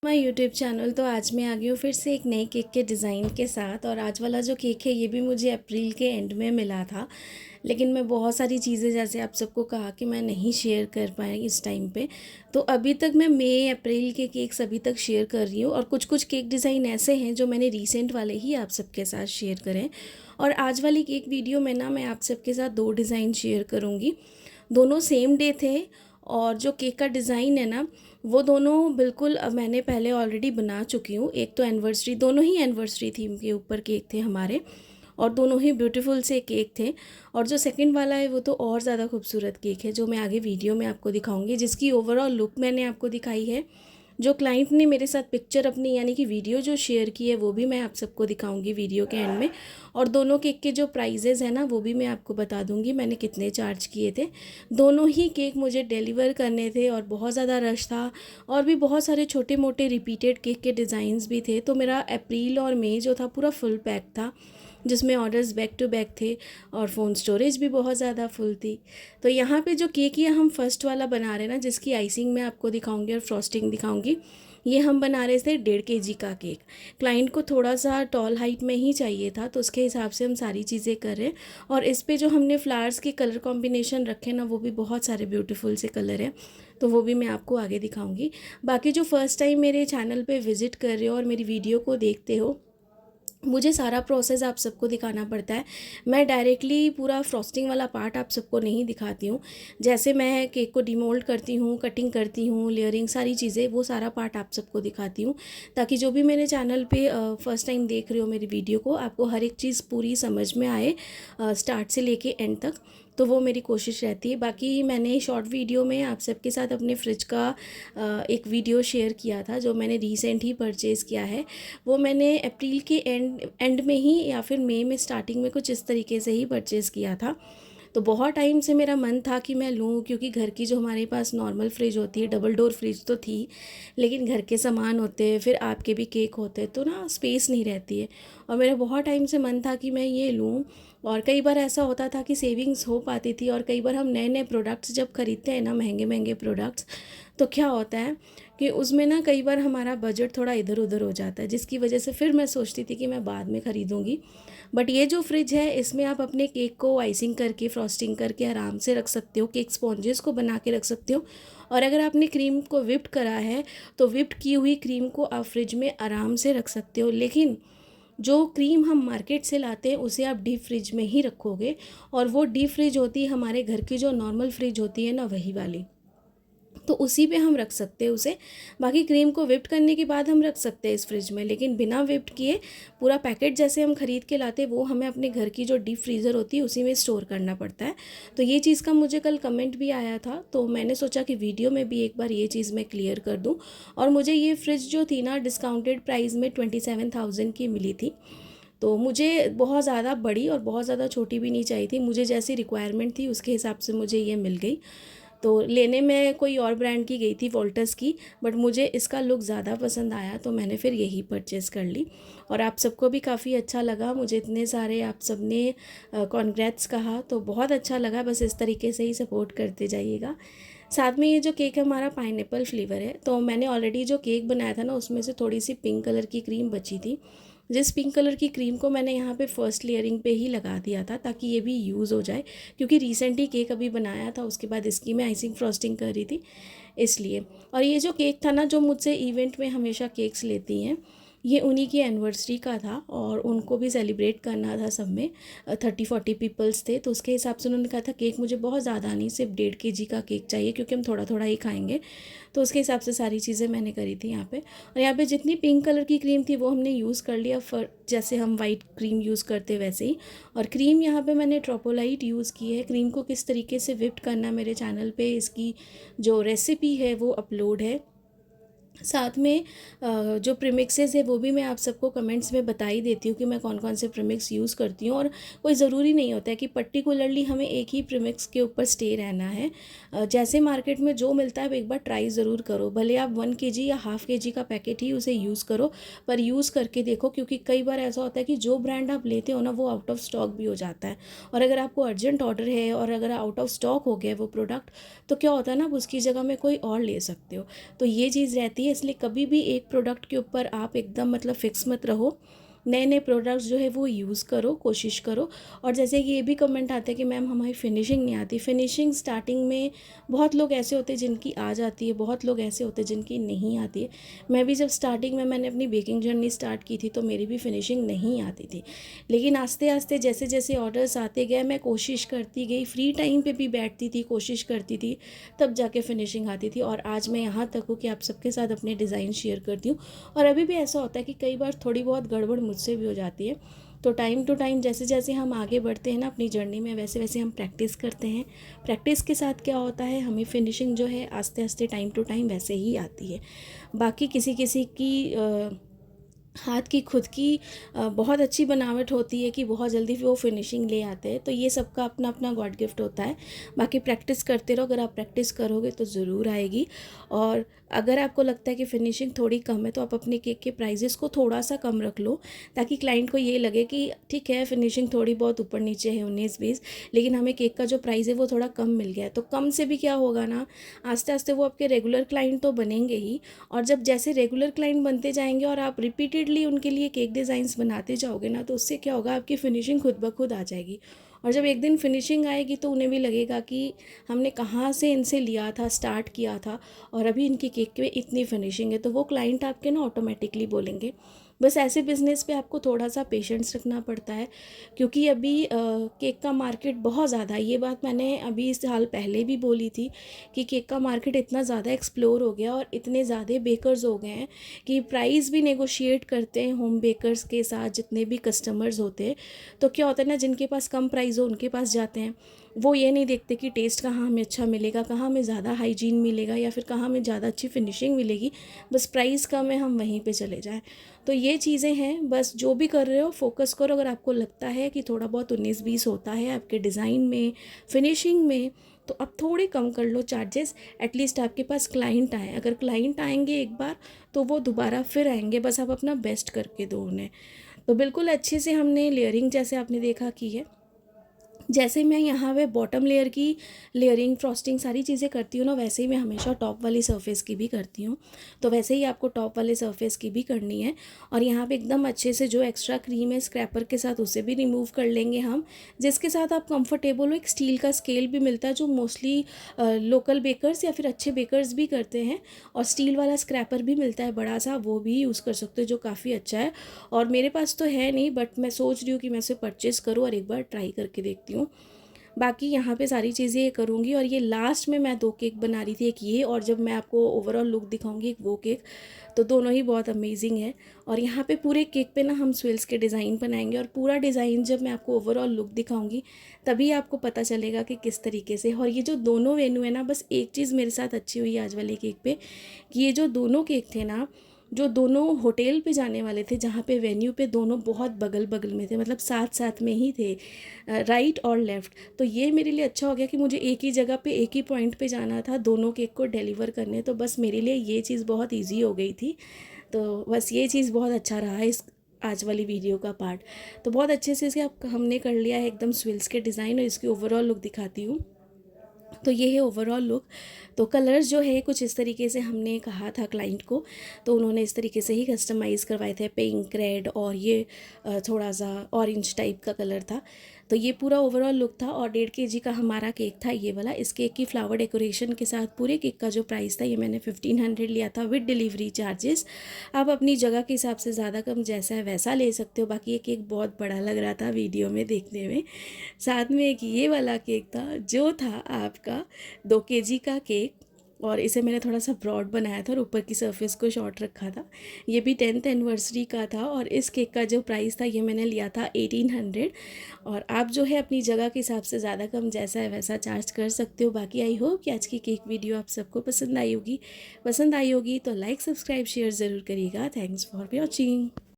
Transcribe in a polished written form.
My YouTube channel. तो आज मैं आ गई हूँ फिर से एक नए केक के डिज़ाइन के साथ। और आज वाला जो केक है ये भी मुझे अप्रैल के एंड में मिला था, लेकिन मैं बहुत सारी चीज़ें जैसे आप सबको कहा कि मैं नहीं शेयर कर पाई इस टाइम पे। तो अभी तक मैं मई अप्रैल के केक्स अभी तक शेयर कर रही हूँ, और कुछ कुछ केक डिज़ाइन ऐसे हैं जो मैंने रिसेंट वाले ही आप सबके साथ शेयर करें। और आज वाली केक वीडियो में ना मैं आप सबके साथ दो डिज़ाइन शेयर करूँगी। दोनों सेम डे थे, और जो केक का डिज़ाइन है ना वो दोनों बिल्कुल मैंने पहले ऑलरेडी बना चुकी हूँ। एक तो एनिवर्सरी, दोनों ही एनिवर्सरी थीम के ऊपर केक थे हमारे, और दोनों ही ब्यूटीफुल से केक थे। और जो सेकंड वाला है वो तो और ज़्यादा खूबसूरत केक है, जो मैं आगे वीडियो में आपको दिखाऊंगी, जिसकी ओवरऑल लुक मैंने आपको दिखाई है। जो क्लाइंट ने मेरे साथ पिक्चर अपनी यानी कि वीडियो जो शेयर की है वो भी मैं आप सबको दिखाऊंगी वीडियो के एंड में। और दोनों केक के जो प्राइजेज़ हैं ना वो भी मैं आपको बता दूंगी मैंने कितने चार्ज किए थे। दोनों ही केक मुझे डिलीवर करने थे और बहुत ज़्यादा रश था, और भी बहुत सारे छोटे मोटे रिपीटेड केक के डिज़ाइंस भी थे। तो मेरा अप्रैल और मई जो था पूरा फुल पैक था, जिसमें ऑर्डर्स बैक टू बैक थे, और फ़ोन स्टोरेज भी बहुत ज़्यादा फुल थी। तो यहाँ पे जो केक ये हम फर्स्ट वाला बना रहे हैं ना, जिसकी आइसिंग मैं आपको दिखाऊंगी और फ्रॉस्टिंग दिखाऊंगी, ये हम बना रहे थे 1.5 kg का केक। क्लाइंट को थोड़ा सा टॉल हाइट में ही चाहिए था, तो उसके हिसाब से हम सारी चीज़ें कर रहे हैं। और इस पे जो हमने फ्लावर्स के कलर कॉम्बिनेशन रखे ना वो भी बहुत सारे ब्यूटीफुल से कलर हैं, तो वो भी मैं आपको आगे दिखाऊंगी। बाकी जो फर्स्ट टाइम मेरे चैनल पे विज़िट कर रहे हो और मेरी वीडियो को देखते हो, मुझे सारा प्रोसेस आप सबको दिखाना पड़ता है। मैं डायरेक्टली पूरा फ्रॉस्टिंग वाला पार्ट आप सबको नहीं दिखाती हूँ। जैसे मैं केक को डिमोल्ड करती हूँ, कटिंग करती हूँ, लेयरिंग, सारी चीज़ें, वो सारा पार्ट आप सबको दिखाती हूँ, ताकि जो भी मेरे चैनल पे फर्स्ट टाइम देख रहे हो मेरी वीडियो को, आपको हर एक चीज़ पूरी समझ में आए स्टार्ट से लेके एंड तक। तो वो मेरी कोशिश रहती है। बाकी मैंने शॉर्ट वीडियो में आप सबके साथ अपने फ्रिज का एक वीडियो शेयर किया था, जो मैंने रिसेंट ही परचेज़ किया है। वो मैंने अप्रैल के एंड में ही या फिर मई में स्टार्टिंग में कुछ इस तरीके से ही परचेज़ किया था। तो बहुत टाइम से मेरा मन था कि मैं लूँ, क्योंकि घर की जो हमारे पास नॉर्मल फ्रिज होती है, डबल डोर फ्रिज तो थी, लेकिन घर के सामान होते हैं, फिर आपके भी केक होते हैं, तो ना स्पेस नहीं रहती है। और मेरा बहुत टाइम से मन था कि मैं ये लूँ। और कई बार ऐसा होता था कि सेविंग्स हो पाती थी, और कई बार हम नए नए प्रोडक्ट्स जब खरीदते हैं ना, महंगे महंगे प्रोडक्ट्स, तो क्या होता है कि उसमें ना कई बार हमारा बजट थोड़ा इधर उधर हो जाता है, जिसकी वजह से फिर मैं सोचती थी कि मैं बाद में ख़रीदूँगी। बट ये जो फ्रिज है इसमें आप अपने केक को आइसिंग करके, फ्रॉस्टिंग करके आराम से रख सकते हो, केक स्पॉन्जेस को बना के रख सकते हो। और अगर आपने क्रीम को विप्ड करा है तो विप्ड की हुई क्रीम को आप फ्रिज में आराम से रख सकते हो। लेकिन जो क्रीम हम मार्केट से लाते हैं उसे आप डीप फ्रिज में ही रखोगे, और वो डीप फ्रिज होती है हमारे घर की जो नॉर्मल फ्रिज होती है ना, वही वाली, तो उसी पे हम रख सकते हैं उसे। बाकी क्रीम को विप्ड करने के बाद हम रख सकते हैं इस फ्रिज में, लेकिन बिना विप्ड किए पूरा पैकेट जैसे हम ख़रीद के लाते हैं वो हमें अपने घर की जो डीप फ्रीज़र होती है उसी में स्टोर करना पड़ता है। तो ये चीज़ का मुझे कल कमेंट भी आया था, तो मैंने सोचा कि वीडियो में भी एक बार ये चीज़ मैं क्लियर कर दूँ। और मुझे ये फ्रिज जो थी ना डिस्काउंटेड प्राइस में 27,000 की मिली थी। तो मुझे बहुत ज़्यादा बड़ी और बहुत ज़्यादा छोटी भी नहीं चाहिए थी, मुझे जैसी रिक्वायरमेंट थी उसके हिसाब से मुझे ये मिल गई। तो लेने में कोई और ब्रांड की गई थी, वोल्टस की, बट मुझे इसका लुक ज़्यादा पसंद आया, तो मैंने फिर यही परचेज़ कर ली। और आप सबको भी काफ़ी अच्छा लगा, मुझे इतने सारे आप सब ने कॉन्ग्रेट्स कहा, तो बहुत अच्छा लगा। बस इस तरीके से ही सपोर्ट करते जाइएगा। साथ में ये जो केक है हमारा पाइनएप्पल फ्लेवर है, तो मैंने ऑलरेडी जो केक बनाया था ना उसमें से थोड़ी सी पिंक कलर की क्रीम बची थी, जिस पिंक कलर की क्रीम को मैंने यहाँ पे फर्स्ट लेयरिंग पे ही लगा दिया था, ताकि ये भी यूज़ हो जाए, क्योंकि रिसेंट ही केक अभी बनाया था, उसके बाद इसकी मैं आइसिंग फ्रॉस्टिंग कर रही थी इसलिए। और ये जो केक था ना, जो मुझसे इवेंट में हमेशा केक्स लेती हैं, ये उन्हीं की एनिवर्सरी का था, और उनको भी सेलिब्रेट करना था सब में, 30-40 पीपल्स थे, तो उसके हिसाब से उन्होंने कहा था केक मुझे बहुत ज़्यादा नहीं, सिर्फ 1.5 kg का केक चाहिए, क्योंकि हम थोड़ा थोड़ा ही खाएंगे। तो उसके हिसाब से सारी चीज़ें मैंने करी थी यहाँ पे। और यहाँ पे जितनी पिंक कलर की क्रीम थी वो हमने यूज़ कर लिया, जैसे हम वाइट क्रीम यूज़ करते वैसे ही। और क्रीम यहाँ पे मैंने ट्रोपोलाइट यूज़ की है। क्रीम को किस तरीके से विप्ड करना मेरे चैनल पे इसकी जो रेसिपी है वो अपलोड है। साथ में जो प्रीमिक्सेस है वो भी मैं आप सबको कमेंट्स में बता ही देती हूँ कि मैं कौन कौन से प्रीमिक्स यूज़ करती हूँ। और कोई ज़रूरी नहीं होता है कि पर्टिकुलरली हमें एक ही प्रीमिक्स के ऊपर स्टे रहना है। जैसे मार्केट में जो मिलता है एक बार ट्राई ज़रूर करो, भले आप 1 kg या ½ kg का पैकेट ही उसे यूज़ करो, पर यूज़ करके देखो, क्योंकि कई बार ऐसा होता है कि जो ब्रांड आप लेते हो ना वो आउट ऑफ स्टॉक भी हो जाता है। और अगर आपको अर्जेंट ऑर्डर है और अगर आउट ऑफ स्टॉक हो गया वो प्रोडक्ट, तो क्या होता है ना, आप उसकी जगह में कोई और ले सकते हो। तो ये चीज़ रहती है, इसलिए कभी भी एक प्रोडक्ट के ऊपर आप एकदम मतलब फिक्स मत रहो। नए नए प्रोडक्ट्स जो है वो यूज़ करो, कोशिश करो। और जैसे कि ये भी कमेंट आता है कि मैम हमारी फिनिशिंग नहीं आती। फिनिशिंग स्टार्टिंग में बहुत लोग ऐसे होते हैं जिनकी आ जाती है, बहुत लोग ऐसे होते हैं जिनकी नहीं आती है। मैं भी जब स्टार्टिंग में मैंने अपनी बेकिंग जर्नी स्टार्ट की थी तो मेरी भी फिनिशिंग नहीं आती थी, लेकिन आस्ते आस्ते जैसे जैसे ऑर्डर्स आते गए मैं कोशिश करती गई, फ्री टाइम पे भी बैठती थी, कोशिश करती थी, तब जाके फिनिशिंग आती थी। और आज मैं यहाँ तक हूँ कि आप सबके साथ अपने डिज़ाइन शेयर करती हूँ। और अभी भी ऐसा होता है कि कई बार थोड़ी बहुत गड़बड़ मुझसे भी हो जाती है, तो टाइम टू टाइम जैसे जैसे हम आगे बढ़ते हैं ना अपनी जर्नी में, वैसे वैसे हम प्रैक्टिस करते हैं। प्रैक्टिस के साथ क्या होता है, हमें फिनिशिंग जो है आस्ते आस्ते टाइम टू टाइम वैसे ही आती है। बाकी किसी किसी की हाथ की खुद की बहुत अच्छी बनावट होती है कि बहुत जल्दी वो फिनिशिंग ले आते हैं, तो ये सबका अपना अपना गॉड गिफ्ट होता है। बाकी प्रैक्टिस करते रहो, अगर आप प्रैक्टिस करोगे तो ज़रूर आएगी। और अगर आपको लगता है कि फिनिशिंग थोड़ी कम है तो आप अपने केक के प्राइजेस को थोड़ा सा कम रख लो, ताकि क्लाइंट को ये लगे कि ठीक है फिनिशिंग थोड़ी बहुत ऊपर नीचे है 19-20, लेकिन हमें केक का जो प्राइस है वो थोड़ा कम मिल गया है। तो कम से भी क्या होगा ना, आस्ते आस्ते वो आपके रेगुलर क्लाइंट तो बनेंगे ही, और जब जैसे रेगुलर क्लाइंट बनते जाएंगे और आप रिपीटेडली उनके लिए केक डिज़ाइंस बनाते जाओगे ना, तो उससे क्या होगा, आपकी फिनिशिंग खुद ब खुद आ जाएगी। और जब एक दिन फिनिशिंग आएगी तो उन्हें भी लगेगा कि हमने कहाँ से इनसे लिया था, स्टार्ट किया था, और अभी इनकी केक में इतनी फिनिशिंग है, तो वो क्लाइंट आपके ना ऑटोमेटिकली बोलेंगे। बस ऐसे बिज़नेस पे आपको थोड़ा सा पेशेंस रखना पड़ता है, क्योंकि अभी केक का मार्केट बहुत ज़्यादा है। ये बात मैंने अभी साल पहले भी बोली थी कि केक का मार्केट इतना ज़्यादा एक्सप्लोर हो गया और इतने ज़्यादा बेकर्स हो गए हैं कि प्राइस भी नेगोशिएट करते हैं होम बेकर्स के साथ, जितने भी कस्टमर्स होते हैं। तो क्या होता है ना, जिनके पास कम प्राइस हो उनके पास जाते हैं। वो ये नहीं देखते कि टेस्ट कहाँ हमें अच्छा मिलेगा, कहाँ हमें ज़्यादा हाइजीन मिलेगा, या फिर कहाँ हमें ज़्यादा अच्छी फिनिशिंग मिलेगी। बस प्राइस कम है, हम वहीं पे चले जाएं। तो ये चीज़ें हैं, बस जो भी कर रहे हो फोकस करो। अगर आपको लगता है कि थोड़ा बहुत 19-20 होता है आपके डिज़ाइन में, फिनिशिंग में, तो आप थोड़े कम कर लो चार्जेस। एटलीस्ट आपके पास क्लाइंट आए, अगर क्लाइंट आएंगे एक बार तो वो दोबारा फिर आएंगे, बस आप अपना बेस्ट करके दो उन्हें। तो बिल्कुल अच्छे से हमने लेयरिंग जैसे आपने देखा की है, जैसे मैं यहाँ पे बॉटम लेयर की लेयरिंग, फ्रॉस्टिंग सारी चीज़ें करती हूँ ना, वैसे ही मैं हमेशा टॉप वाली सरफेस की भी करती हूँ। तो वैसे ही आपको टॉप वाले सरफेस की भी करनी है। और यहाँ पे एकदम अच्छे से जो एक्स्ट्रा क्रीम है स्क्रैपर के साथ उसे भी रिमूव कर लेंगे हम, जिसके साथ आप कंफर्टेबल हो। एक स्टील का स्केल भी मिलता है जो मोस्टली लोकल बेकर्स या फिर अच्छे बेकर्स भी करते हैं, और स्टील वाला स्क्रैपर भी मिलता है बड़ा सा, वो भी यूज़ कर सकते हो, जो काफ़ी अच्छा है। और मेरे पास तो है नहीं, बट मैं सोच रही हूँ कि मैं इसे परचेज़ करूँ और एक बार ट्राई करके देखती हूँ। बाकी यहाँ पे सारी चीज़ें ये करूँगी। और ये लास्ट में मैं 2 केक बना रही थी, एक ये, और जब मैं आपको ओवरऑल लुक दिखाऊंगी एक वो केक, तो दोनों ही बहुत अमेजिंग है। और यहाँ पे पूरे केक पे ना हम स्विल्स के डिज़ाइन बनाएंगे, और पूरा डिज़ाइन जब मैं आपको ओवरऑल लुक दिखाऊंगी तभी आपको पता चलेगा कि किस तरीके से। और ये जो दोनों वेन्यू है ना, बस एक चीज़ मेरे साथ अच्छी हुई आज वाले केक पे, कि ये जो दोनों केक थे ना, जो दोनों होटल पे जाने वाले थे, जहाँ पे वेन्यू पे दोनों बहुत बगल बगल में थे, मतलब साथ साथ में ही थे, राइट और लेफ़्ट। तो ये मेरे लिए अच्छा हो गया कि मुझे एक ही जगह पे एक ही पॉइंट पे जाना था दोनों केक को डिलीवर करने, तो बस मेरे लिए ये चीज़ बहुत ईजी हो गई थी। तो बस ये चीज़ बहुत अच्छा रहा है इस आज वाली वीडियो का पार्ट। तो बहुत अच्छे से इसे आप हमने कर लिया है एकदम स्विल्स के डिज़ाइन, और इसकी ओवरऑल लुक दिखाती हूँ। तो ये है ओवरऑल लुक। तो कलर्स जो है कुछ इस तरीके से हमने कहा था क्लाइंट को, तो उन्होंने इस तरीके से ही कस्टमाइज़ करवाए थे, पिंक, रेड और ये थोड़ा सा ऑरेंज टाइप का कलर था। तो ये पूरा ओवरऑल लुक था। और 1.5 kg का हमारा केक था ये वाला। इस केक की फ्लावर डेकोरेशन के साथ पूरे केक का जो प्राइस था, ये मैंने 1500 लिया था विद डिलीवरी चार्जेस। आप अपनी जगह के हिसाब से ज़्यादा कम जैसा है वैसा ले सकते हो। बाकी ये केक बहुत बड़ा लग रहा था वीडियो में देखने में। साथ में एक ये वाला केक था जो था आपका 2 kg का केक, और इसे मैंने थोड़ा सा ब्रॉड बनाया था और ऊपर की सरफेस को शॉर्ट रखा था। ये भी 10th एनिवर्सरी का था, और इस केक का जो प्राइस था ये मैंने लिया था 1800। और आप जो है अपनी जगह के हिसाब से ज़्यादा कम जैसा है वैसा चार्ज कर सकते हो। बाकी आई होप कि आज की केक वीडियो आप सबको पसंद आई होगी। तो लाइक, सब्सक्राइब, शेयर ज़रूर करिएगा। Thanks for watching.